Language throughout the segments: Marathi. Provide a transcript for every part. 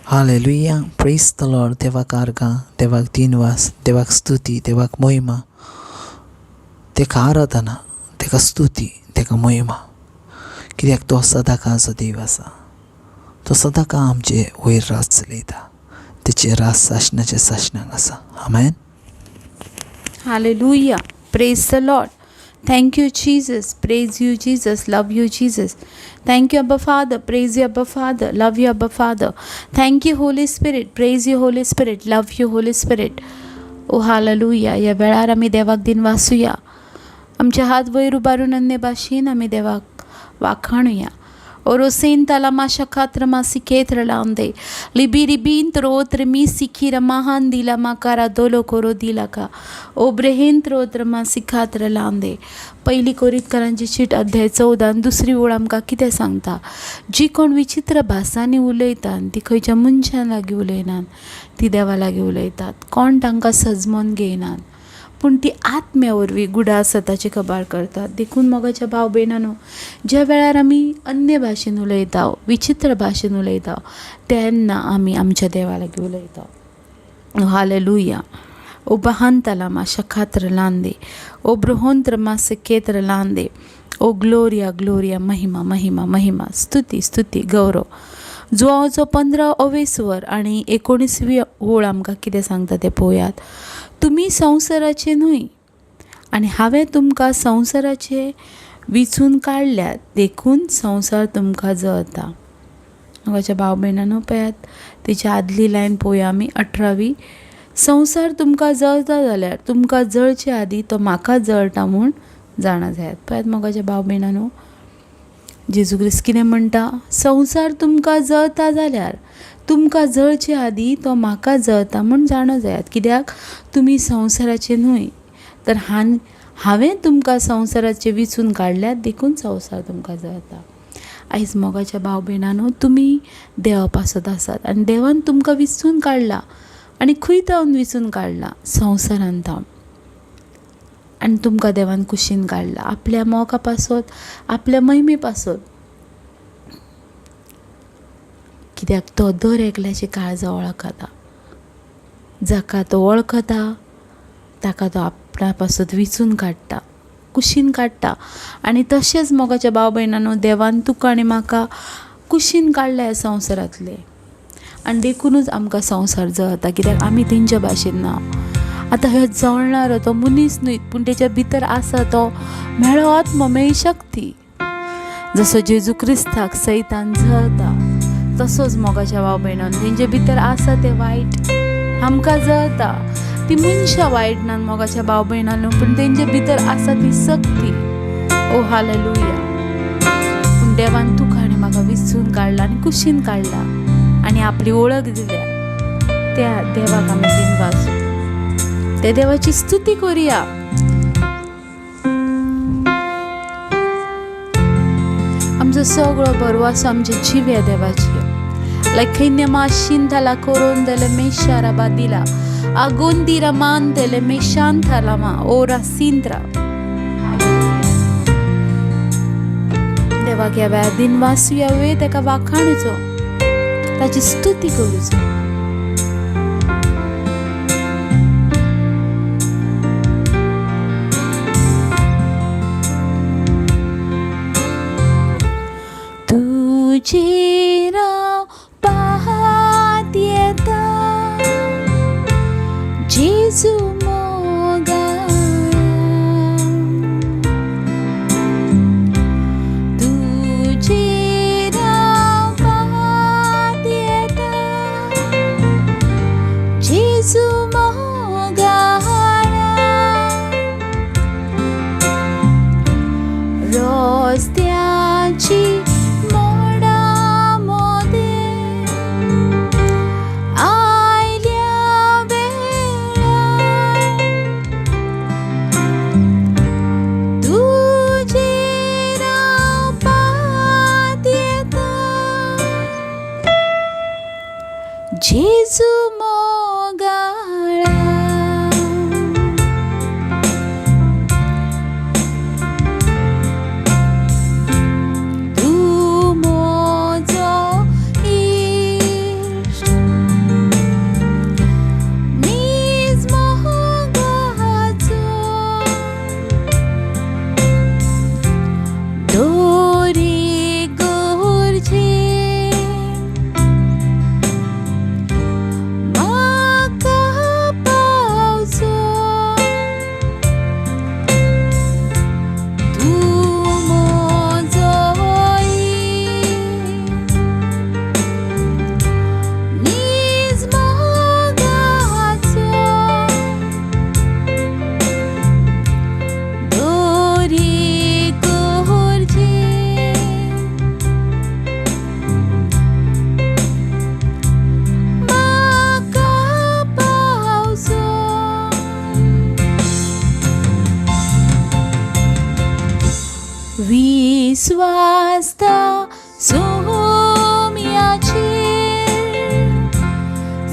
हालेलुया. Praise the Lord. देवाक आर्गां, देवाक दिनवास, देवाक स्तुती, देवाक महिमा, तेका आराधना, तेका स्तुती, तेका महिमा. कित्याक तो सदांकाळचो देव आसा. तो सदांकाळ आमचे वयर रास चलयता. तेचे रास साशणाचे साशणाक आसा. आमेन. Hallelujah. Praise the Lord. Thank you, Jesus. Praise you, Jesus. Love you, Jesus. Thank you, Abba Father. Praise you, Abba Father. Love you, Abba Father. Thank you, Holy Spirit. Praise you, Holy Spirit. Love you, Holy Spirit. Oh hallelujah. या वेळार आमी देवाक दिन वाचुया. आमचे हात वयर उबारून अन्य भाशेन आमी देवाक वाखाणुया. Orosin talama shakatra masiketra lande libiribin trotre misikira mahandila makara dolo koro dilaka obrehin trotre masikatra lande. पहिली कोरिंथकरांची चीट अध्याय 14 दुसरी ओळ आमकां कितें सांगता. जी कोण विचित्र भासांनी उलयतात ती खंयच्या मनशां लागीं उलयनात, ती देवा लागीं उलयतात. कोण तांकां सजमोन घेयनात, पूण ती आत्म्या वरवीं गुडासताची खबर करतात. देखून मोगाच्या भाव भयणांनो, ज्या वेळार आमी अन्य भाशेन उलयता, विचित्र भाशेन उलयता, तेन्ना आमी आमच्या देवा लागीं उलयता. हालेलुया. ओ बहांतला माशा खात्र लांदे, ओ ब्रोहोंत्र मासे केत्र लांदे, ओ ग्लोरिया ग्लोरिया, महिमा महिमा महिमा, स्तुती स्तुती, गौरव. जुआवचो 15 वर आणि 19वी ओळ आमकां कितें सांगता तें पळोवयात. तुमी संवसाराचे न्हय आनी हांवें तुमकां संवसाराचे विचून काडल्यात, देखून संवसार तुमकां जळटा. म्हज्या भाव भयणांनो, पळयात तेची आदली लायन पळोवया आमी 18वी. संवसार तुमकां जळटा जाल्यार तुमकां जळचे आदीं तो म्हाका जळटा म्हूण जाणा जायात. पळयात मोगाच्या भाव भयणांनो, जेजू क्रिस्त कितें म्हणटा. संवसार तुमकां जळटा जाल्यार तुमकां जळचे आदीं तो म्हाका जळटा म्हूण जाणो जायात. कित्याक तुमी संवसाराचे न्हय, तर हांवें तुमकां संवसाराचे विचून काडल्यात, देखून संवसार तुमकां जळटा. आयज मोगाच्या भाव भयणांनो, तुमी देवा पासत आसात आनी देवान तुमकां विचून काडला. आनी खंय थावन विचून काडला? संवसारांत थावन. आनी तुमकां देवान कुशीन काडला, आपल्या मोगा पासत, आपल्या महिमे पासत. कित्याक तो दर एकल्याची काळजां वळखता. जाका तो वळखता ताका तो आपणा पासत विचून काडटा, कुशीन काडटा. आनी तशेंच मोगाच्या भाव भयणांनो, देवान तुका आनी म्हाका कुशीन काडल्या ह्या संवसारांतले. आनी देखूनच आमकां संवसार जळटा, कित्याक आमी तेंच्या भाशेन ना. आतां ह्यो जळणारो तो मनीस न्हय, पूण तेच्या भितर आसा तो मेळो आत्मो, मेळी शक्ती. जसो जेजू क्रिस्ताक सैतान जळटा, तसोच मोगाच्या भाव भयणांनो तेंचे भितर आसा तें वायट आमकां जळटा. ती मनशां वायट नात मोगाच्या भाव भयणांनो, पूण तेंचे भितर आसा ती शक्ती. ओ हालेलुया. पूण देवान तुका आनी म्हाका विचून काडला आनी कुशीन काडला आनी आपली वळख दिल्या. त्या देवाक आमी दिन वाजू, त्या देवाची स्तुती करुया. आमचो सगळो बरवासो आमच्या जिव्या देवाची. Lekine mashinta la coronda le meshara badila agondira mante le meshanta lama ora sintra. देवाक ह्या वेळार दिन वाचूया, वेळ ताका वाखाणुचो, ताची स्तुती करूचो. तुझे राव पाहत येता जेजू मोगा, तुझे राव पाहत येता जेजू मोगा. रस्त्याची जेजू मोगाळा. तू मोजो इश्ट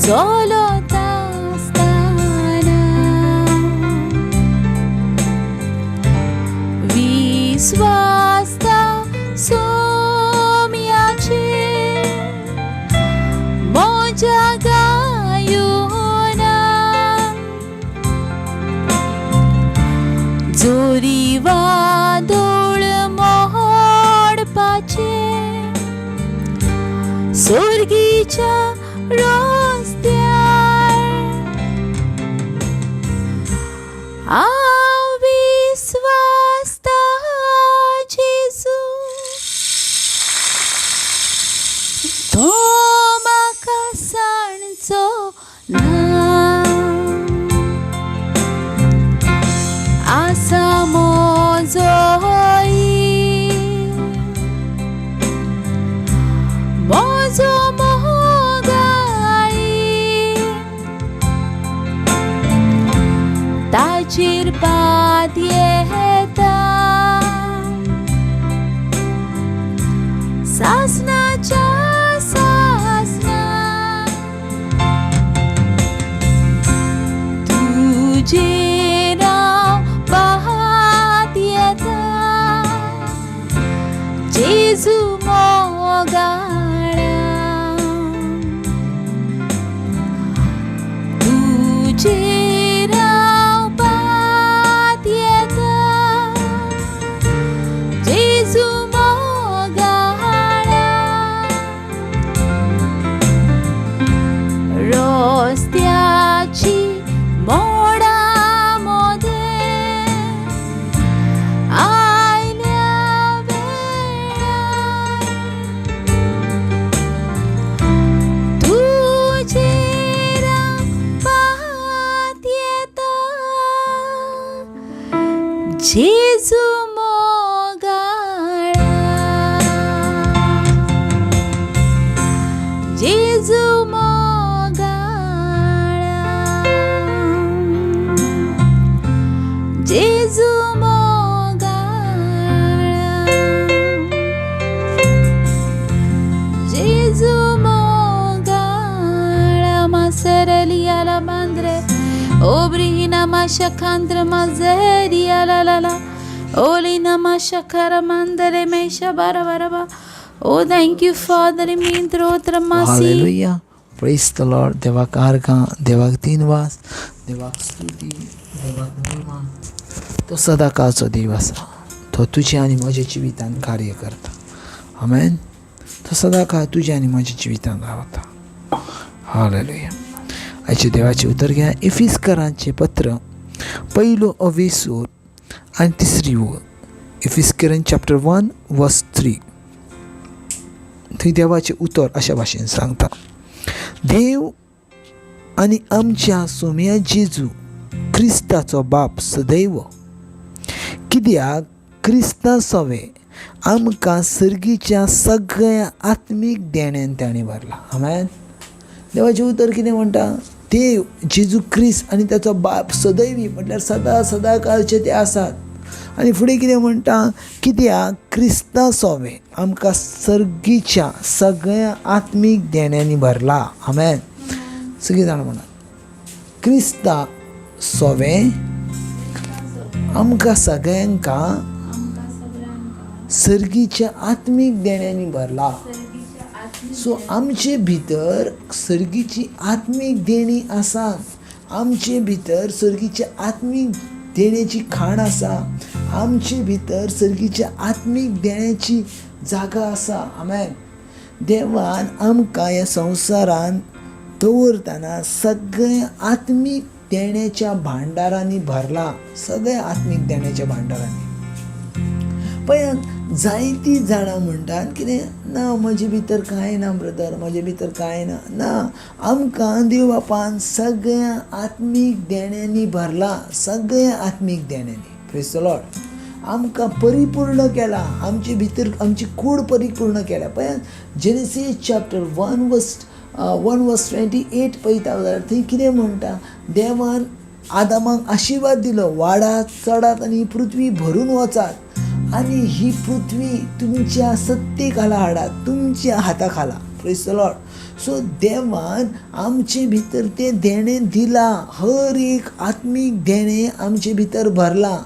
चलता असताना विश्वासता सोम्याचे मोजा गायोना जोरी वादोळ मोडपाचे स्वर्गीच्या रस्त्यार विश्वासता जेजू तो म्हाका सांडचो ना आसा मोजो मोजो मोगाई ताचेर पात येता सासनाच्या सासना तुझे नाव पात येता जेजू मोगाळा तुझे नाव पात येता जेजू मोगाळा रस्त्याची मोडा मोदे आयल्या वेळार तुझे नाव पात येता जेजू मोगाळा जेजू मोगाळा जेजू मोगाळा जेजू मोगाळा मासरली आला Mandrem ओब्रिहिना माशखांद्र mazeri la la la olina mashakara mandare mesha bara bara ba. Oh, thank you, Father. Hallelujah. Praise the Lord. देवाक आर्गां, देवाक दिनवास, देवाक स्तुती, देवाक महिमा. तो सदाकाळचो देव आसा. तो तुझ्या आनी म्हज्या जिवितांत कार्य करता. आमेन. तो सदाकाळ तुझ्या आनी म्हज्या जिवितांत रावता. हालेलुया. आयचे देवाचे उतर घ्या. इफिस्करांचे पत्र पहिलो अवेसूर आनी तिसरी ओळ. इफिस्करान चॅप्टर 1 वर्स 3. थंय देवाचे उतर अशा भाशेन सांगता. देव आनी आमच्या सोम्या जेजू क्रिस्ताचो बाप सदैव, कित्याक क्रिस्ता सोवे आमकां सर्गीच्या सगळ्या आत्मीक देण्यान ताणें भरला. आमेन. देवाचें उतर कितें म्हणटा? देव जेजू क्रिस्त आनी ताचो बाप सदैवी म्हटल्यार सदा सदा काळचे ते आसात. आनी फुडें कितें म्हणटा? कित्याक क्रिस्ता सोवे आमकां सर्गीच्या सगळ्या आत्मीक देण्यांनी भरला. आमेन. सगळीं जाणां म्हणा, क्रिस्ता सोवे आमकां सगळ्यांका सर्गीच्या आत्मीक देण्यांनी भरला. सो आमचे भितर सर्गीची आत्मीक देणी आसा. आमचे भितर सर्गीच्या आत्मीक देण्याची खाण आसा. आमचे भितर सर्गीच्या आत्मीक देण्याची जागा आसा. आमेन. देवान आमकां ह्या संवसारांत दवरतना सगळ्या आत्मीक देण्याच्या भांडारांनी भरला. सगळ्या आत्मीक देण्याच्या भांडारांनी. पळय, जायतीं जाणां म्हणटात कितें ना, म्हजे भितर कांय ना ब्रदर, म्हजे भितर कांय ना. ना, आमकां देव बापान सगळ्या आत्मीक देण्यांनी भरला. सगळ्या आत्मीक देण्यांनी. Praise the Lord. आमकां परिपूर्ण केला. आमचे भितर आमची कूड परिपूर्ण केल्या. पळय, जेनेसीस चॅप्टर 1 वर्स 28 पळयता जाल्यार थंय कितें म्हणटा? देवान आदामाक आशिर्वाद दिलो, वाडात चडात आनी ही पृथ्वी भरून वचात आनी ही पृथ्वी तुमच्या सत्ते खाला हाडात, तुमच्या हाता खाला. Praise the Lord. सो देवान आमचे भितर ते देणें दिला, हर एक आत्मीक देणें आमचे भितर भरला.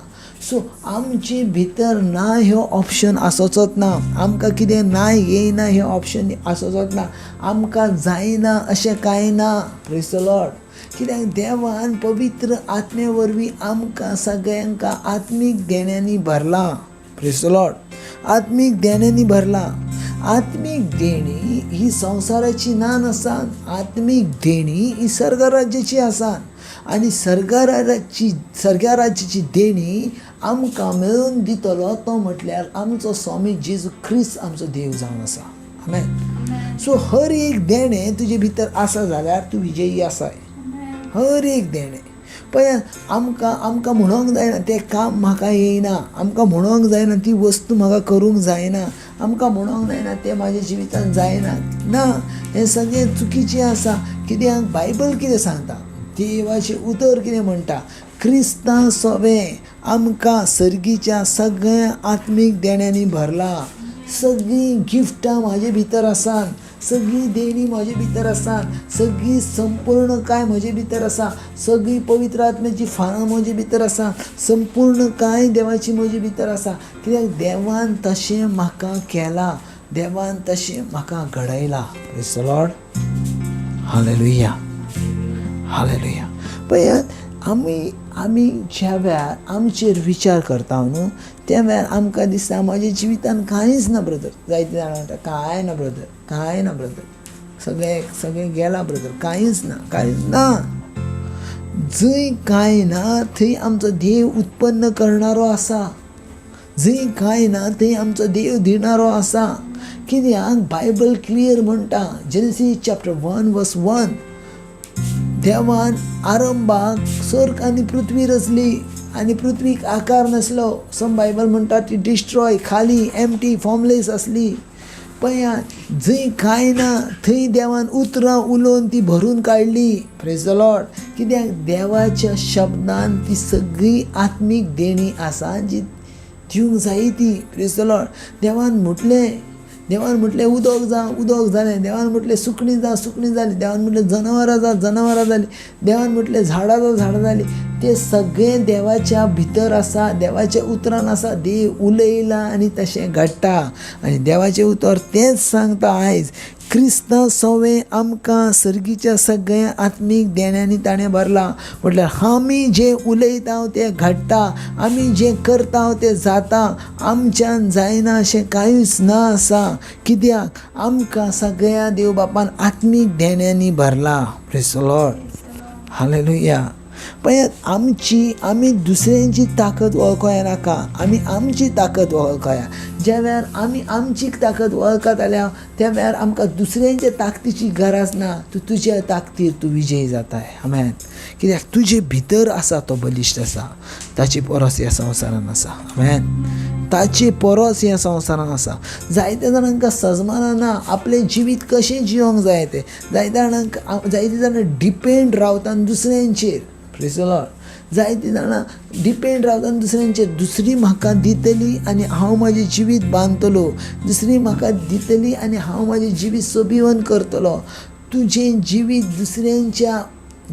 सो आमचे भितर ना ह्यो ऑप्शन आसोचोच ना, आमकां कितें ना येयना हे ऑप्शन आसोचोच ना, आमकां जायना अशें कांय ना. Praise the Lord. कित्याक देवान पवित्र आत्मे वरवीं आमकां सगळ्यांक आत्मीक देण्यांनी भरला. Praise the Lord. आत्मीक देण्यांनी भरला. आत्मीक देणी ही संवसाराची ना नासान, आत्मीक देणी ही स्वर्ग राज्याची आसा. आनी स्वर्गा राज्याची देणी आमकां मेळून दितलो तो म्हटल्यार आमचो स्वामी जेजू ख्रिस्त आमचो देव जावन आसा. आमेन. सो हर एक देणें तुजे भितर आसा जाल्यार तूं विजयी आसाय. हर एक देणें. पळय, आमकां म्हणोंक जायना तें काम म्हाका येयना, आमकां म्हणोंक जायना ती वस्तू म्हाका करूंक जायना, आमकां म्हणोंक जायना तें म्हाज्या जिवितांत जायना. ना, हें सगळें चुकीचें आसा. कित्याक बायबल कितें सांगता, देवाचें उतर कितें म्हणटा, क्रिस्तां सोबें आमकां सर्गीच्या सगळ्या आत्मीक देण्यांनी भरला. सगळीं गिफ्टां म्हाजे भितर आसात, सगळीं देणी म्हजे भितर आसात, सगळी संपूर्णकाय म्हजे भितर आसा, सगळी पवित्र आत्म्याची फाळां म्हजे भितर आसा, संपूर्णकाय देवाची म्हजे भितर आसा. कित्याक देवान तशें म्हाका केलां, देवान तशें म्हाका घडयलां. Praise the Lord. हालेलुया, हालेलुया. पळयात, आमी ज्या वेळार आमचेर विचार करता न्हू, त्या वेळार आमकां दिसता म्हाज्या जिवितांत कांयच ना ब्रदर. जायते जाणां म्हणटा कांय ना ब्रदर, कांय ना ब्रदर, सगळें गेलां ब्रदर, कांयच ना. जंय कांय ना थंय आमचो देव उत्पन्न करणारो आसा. जंय कांय ना थंय आमचो देव दिणारो आसा. कित्याक बायबल क्लियर म्हणटा, जेनेसीस चॅप्टर 1:1, देवान आरंभाक सर्ग आनी पृथ्वी रचली आनी पृथ्वीक आकार नासलो. सम बायबल म्हणटा ती डिस्ट्रॉय, खाली, एम्प्टी, फॉर्मलेस आसली. पळया, जंय कांय ना थंय देवान उतरां उलोवन ती भरून काडली. Praise the Lord. कित्याक देवाच्या शब्दान ती सगळी आत्मीक देणी आसा जी दिवंक जायी ती. Praise the Lord. देवान म्हटलें उदक जालें. देवान म्हटलें सुकणीं जालीं. देवान म्हटलें जनावरां जालीं. देवान म्हटलें झाडां जालीं. तें सगळें देवाच्या भितर आसा, देवाच्या उतरान आसा. देव उलयला आनी तशें घडटा. आनी देवाचें उतर तेंच सांगता आयज, क्रिस्तां सोबें आमकां सर्गीच्या सगळ्या आत्मीक देण्यांनी ताणें भरला. म्हटल्यार आमी जें उलयता तें घडटा, आमी जें करता तें जाता. आमच्यान जायना अशें कांयच ना आसा. कित्याक आमकां सगळ्या देव बापान आत्मीक देण्यांनी भरला. Praise the Lord. हालेलुया. पळयात, आमी दुसऱ्यांची ताकद वळखोया नाका, आमी आमची ताकद वळखोया. ज्या वेळार आमी आमची ताकद वळखत जाल्यार त्या वेळार आमकां दुसऱ्यांच्या ताकदीची गरज ना. तूं तुज्या ताकदीर तूं विजयी जाताय. आमेन. कित्याक तुजे भितर आसा तो बलिश्ट आसा. ताची परस ह्या संवसारान आसा. आमेन. ताची परस ह्या संवसारान आसा. जायत्या जाणांक सजमाना ना आपलें जिवीत कशें जिवंक जाय तें. जायते जाणां डिपेंड रावता दुसऱ्यांचेर. Praise the Lord. जायतीं जाणां डिपेंड रावता दुसऱ्यांचेर. दुसरी म्हाका दितली आनी हांव म्हाजें जिवीत बांदतलो. दुसरी म्हाका दितली आनी हांव म्हाजें जिवीत सोबिवन करतलो. तुजें जिवीत दुसऱ्यांच्या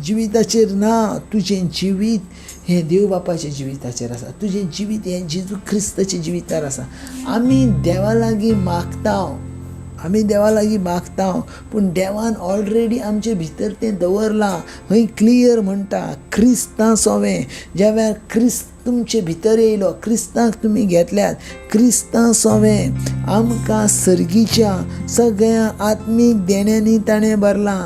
जिविताचेर ना. तुजें जिवीत हें देव बापाच्या जिविताचेर आसा. तुजें जिवीत हें जेजू क्रिस्ताच्या जिवितार आसा. आमी देवा लागीं मागता, पूण देवान ऑलरेडी आमचे भितर तें दवरलां. खंय क्लियर म्हणटा, क्रिस्तां सोबें. ज्या वेळार क्रिस्त तुमचे भितर येयलो, क्रिस्तांक तुमी घेतल्यात, क्रिस्तां सोबें आमकां सर्गीच्या सगळ्या आत्मीक देण्यांनी ताणें भरलां.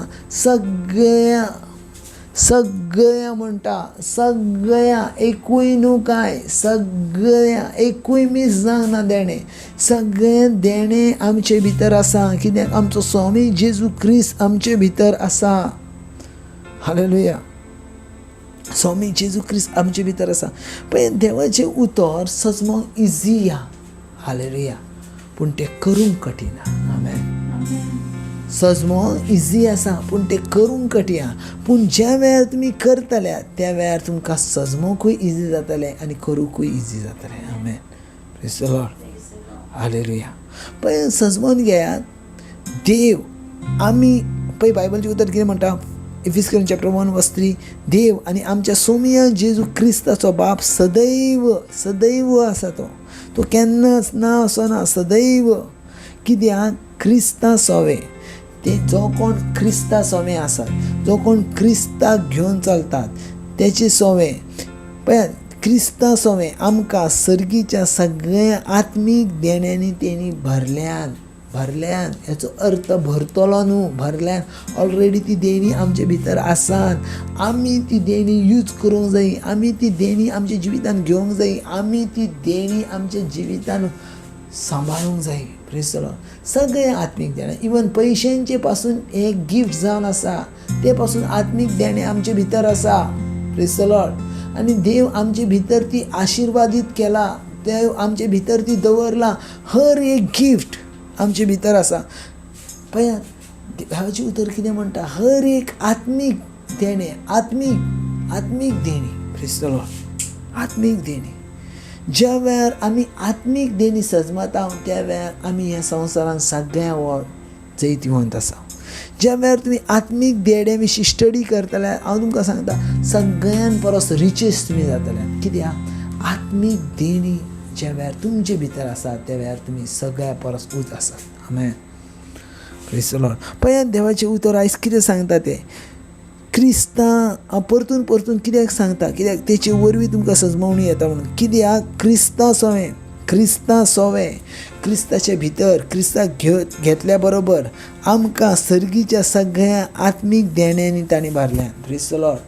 सगळ्या म्हणटा, सगळ्या, एकूय न्हू काय, सगळ्या, एकूय मीस जावंक ना देणें. सगळें देणें आमचे भितर आसा. कित्याक आमचो स्वामी जेजू क्रिस्त आमचे भितर आसा. हालेलुया. स्वामी जेजू क्रिस्त आमचे भितर आसा. पण देवाचें उतर सजमोंक इजी हा. हालेलुया. पूण तें करूंक कठीण हा. आमेन. सजमोंक इजी आसा पूण तें करूंक कठीण आहा. पूण ज्या वेळार तुमी करतल्यात त्या वेळार तुमकां सजमोंकूय इजी जातलें आनी करूंकूय इजी जातलें. आमेन. Praise the Lord. हालेलुया. पळय, सजमोन घेयात, देव आमी पळय बायबलचें उतर कितें म्हणटा, इफिसियन्स चॅप्टर 1:3, देव आनी आमच्या सोमया जेजू क्रिस्ताचो बाप सदैव सदैव आसा तो केन्नाच ना असो ना, सदैव. कित्याक क्रिस्ता सोवे ते जो कोण क्रिस्ता सोवे आसात, जो कोण क्रिस्ताक घेवन चलतात तेचे सोवे पळयात. क्रिस्ता सोवे आमकां सर्गीच्या सगळ्या आत्मीक देण्यांनी तेणी भरल्यान हेचो अर्थ भरतलो न्हू, भरल्यान. ऑलरेडी ती देणी आमचे भितर आसात. आमी ती देणी यूज करूंक जाय, आमी ती देणी आमच्या जिवितान घेवंक जाय, आमी ती देणी आमच्या जिवितान सांबाळूंक जाय. Praise the Lord. सगळे आत्मीक देणे, इवन पयशांचे पासून एक गिफ्ट जावन आसा, ते पासून आत्मीक देणे आमचे भितर आसा. Praise the Lord. आनी देव आमचे भितर ती आशिर्वादीत केला, देव आमचे भितर ती दवरला. हर एक गिफ्ट आमचे भितर आसा. पळयात हाचे उतर कितें म्हणटा, हर एक आत्मीक देणे, आत्मीक देणी. Praise the Lord. आत्मीक देणी. ज्या वेळार आमी आत्मीक देणी सजमता त्या वेळार आमी ह्या संवसारान सगळ्या जैतिवंत आसा. ज्या वेळार तुमी आत्मीक देणे विशीं स्टडी करतले, हांव तुमकां सांगता सगळ्यान परस रिचेस्ट तुमी जातले. कित्याक आत्मीक देणी ज्या वेळार तुमचे भितर आसा त्या वेळार तुमी सगळ्या परस उच आसात. आमेन. Praise the Lord. पळयात देवाचें उतर आयज कितें सांगता तें. क्रिस्ता परतून कित्याक सांगता, कित्याक तेचे वरवीं तुमकां सजमवणी येता म्हणून. कित्याक क्रिस्ता सोवे क्रिस्ताचे भितर क्रिस्ताक घेतल्या बरोबर आमकां सर्गीच्या सगळ्या आत्मीक देण्यांनी ताणें भरल्यान. Praise the Lord.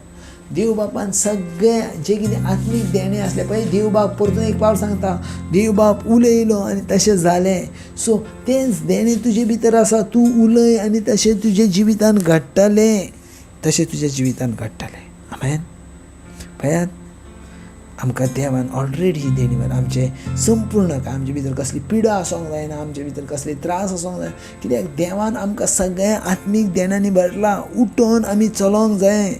देव बापान सगळे जे कितें आत्मीक देणे आसले पळय, देव बाप परतून एक पावट सांगता, देव बाप उलयलो आनी तशें जालें. सो तेंच देणे तुजे भितर आसा, तूं उलय आनी तशें तुजे जिवितान घडटलें, तशें तुज्या जिवितान घडटलें. आमेन. पळयात आमकां देवान ऑलरेडी ही देणी भरल्या. आमचे संपूर्ण काय आमचे भितर कसली पिडा आसूंक जायना, आमचे भितर कसले त्रास आसूंक जाय. कित्याक देवान आमकां सगळ्या आत्मीक देण्यांनी भरला. उठोन आमी चलोंक जाय.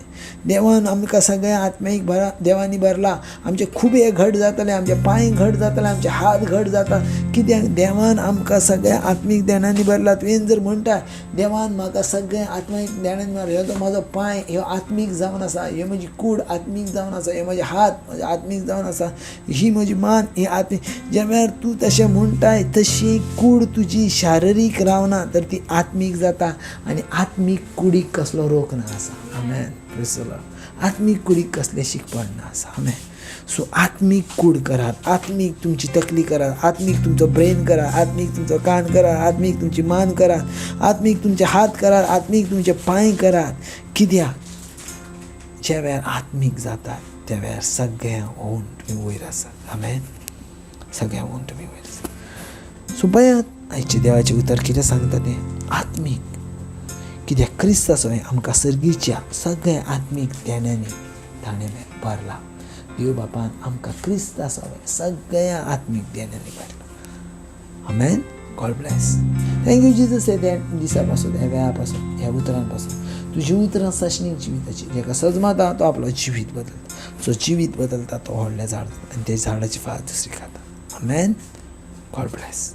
देवान आमकां सगळ्या आत्मीक देवानी भरला. आमचे खुबे घट जातले, आमचे पांय घट जातले, आमचे हात घट जाता. कित्याक देवान आमकां सगळ्या आत्मीक देण्यांनी भरला. तुवें जर म्हणटा देवान म्हाका सगळ्या आत्मीक देण्यांनी भरला, ह्यो म्हजो पांय ह्यो आत्मीक जावन आसा, ह्यो म्हजी कूड आत्मीक जावन आसा, ह्यो म्हजे हात आत्मीक जावन आसा, ही म्हजी मान ही आत्मीक. ज्या वेळार तूं तशें म्हणटाय तशी कूड तुजी शारिरीक रावना तर ती आत्मीक जाता आनी आत्मीक कुडीक कसलो रोग ना आसा. आमेन. Praise the Lord. आत्मीक कुडीक कसले शिकपण ना आसा. आमेन. सो आत्मीक कूड करात, आत्मीक तुमची तकली करात, आत्मीक तुमचो ब्रेन करात, आत्मीक तुमचो कान करात, आत्मीक तुमची मान करात, आत्मीक तुमचे हात करात, आत्मीक तुमचे पांय करात. कित्याक ज्या वेळार आत्मीक जातात त्या वेळार सगळ्या होऊन तुम्ही वयर आसात. आमेन. सगळ्या होऊन तुम्ही वयर आसात. सो पळयात आयचे देवाचे उतर कितें सांगता तें आत्मीक. कित्याक क्रिस्ताचो आमकां सर्गीच्या सगळ्या आत्मीक देण्यांनी ताणें भरला. देव बापान आमकां क्रिस्ताचो सगळ्या आत्मीक देण्यांनी भरला. आमेन. God bless. Thank you Jesus. हे दिसा पासून ह्या वेळा पासून ह्या उतरां पासून तुजी उतरां सशनीक जिविताची जेका सजमता तो आपलो जिवीत बदलता, जो जिवीत बदलता तो व्हडलें झाड आनी ते झाडाची फाळ दुसरी खाता. आमेन. God bless.